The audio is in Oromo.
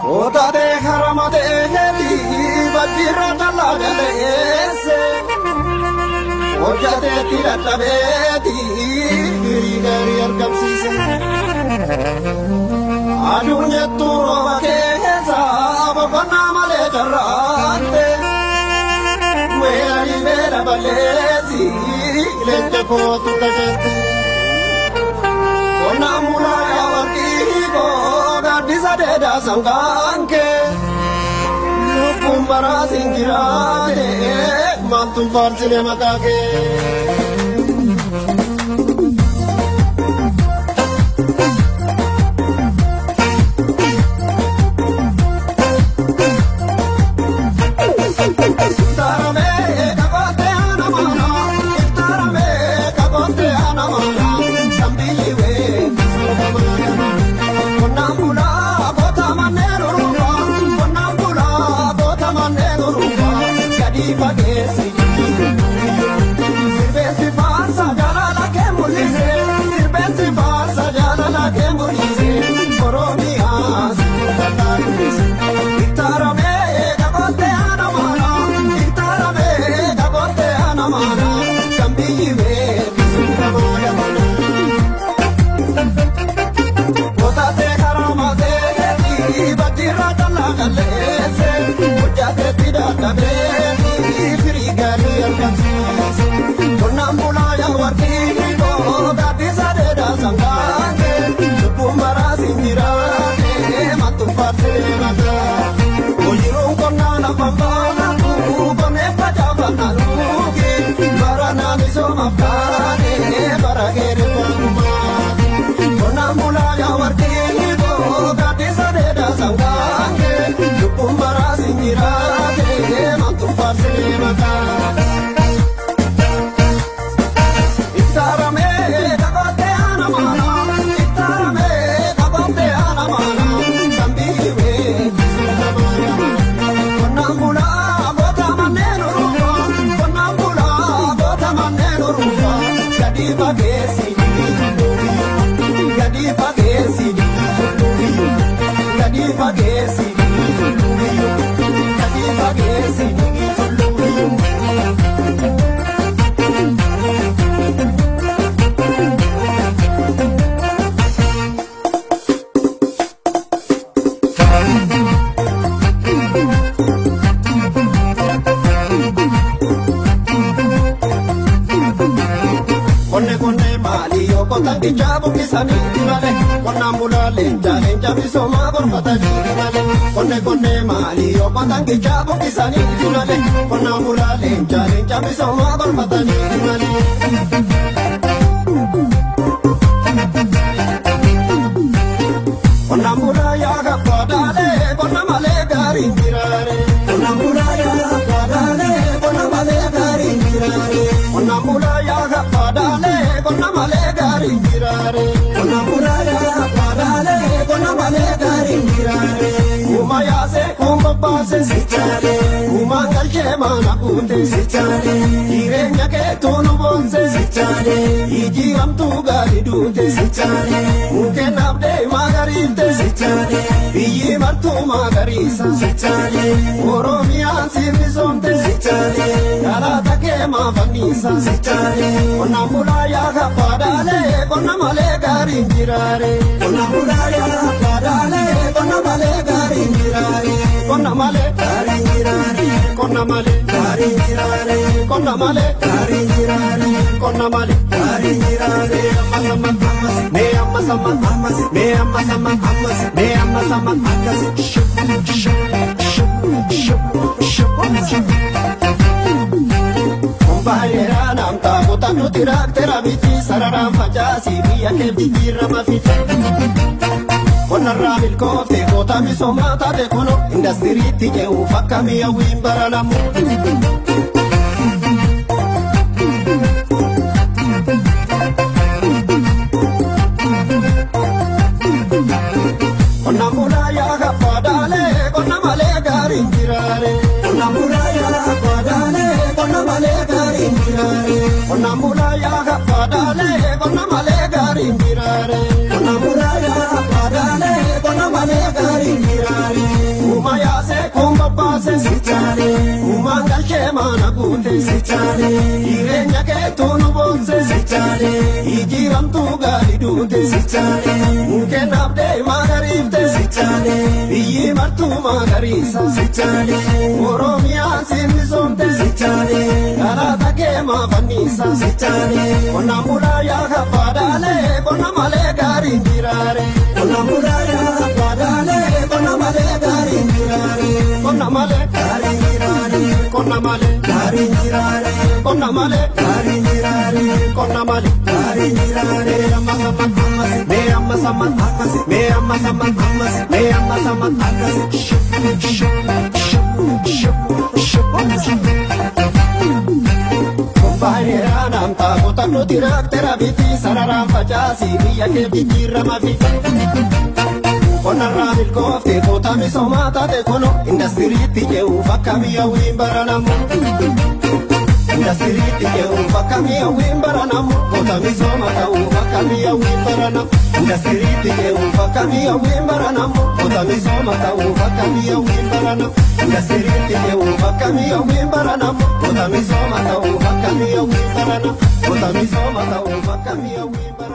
Otate haramate heti bajira dalla galese Ojate tiratabeti girigari argamsise Adunya turo bakesa bokona male jarrate Weli mera balezi lente kotu tajate Kona mula yawarki ko gadisa deda sanganke Kumbara singirade mantum farsile makake Industry je ufaka miya wimbara lamu Namula ya ga padale konna male garin girare malee gaarii jiraare. Uma yaasee kumba baasee si chaale. Uma galchee mana guute si chaale. Jireenya keetuu nu boonsee si chaale. Ijiramtuu gaarii duute si chaale. Mukeen abdee magariifte si chaale. Biyyi martuu magariisa si chaale. Oromiyaan sinnisoomte si chaale. Galaata kee maafanniisa si chaale. Qonnaan bulaa yaa kabbaadaalee qonna malee gaarii jiraare. Qonnaan bulaa yaa kabbaadaalee qonna malee gaarii jiraare. Qonna malee gaarii jiraare. Qonna malee gaarii jiraare. Qonna malee gaarii jiraare. Qonna malee gaarii jiraare. Mee amma samman akkasi. Mee amma samman akkasi. Mee amma samman akkasi. Baay'ee naamtaa kutannoo tiraktera biti sararaan facaasii biyya kee jijjiirama fi qonnarraa milkoofte kutaa misoomaa taate kuno indastiriitti je'uuf akka mi'aawwiin baranamu. Indastiriitti je'uuf akka mi'aawwiin baranamu kutaa misooma ta'uuf akka mi'aawwiin baranamu. Indastiriitti je'uuf akka mi'aawwiin baranamu kutaa misooma ta'uuf akka mi'aawwiin baranamu. Indastiriitti je'uuf akka mi'aawwiin baranamu kutaa misooma ta'uuf akka mi'aawwiin baranamu. Kutaa misooma ta'uuf akka mi'aawwiin baranamu.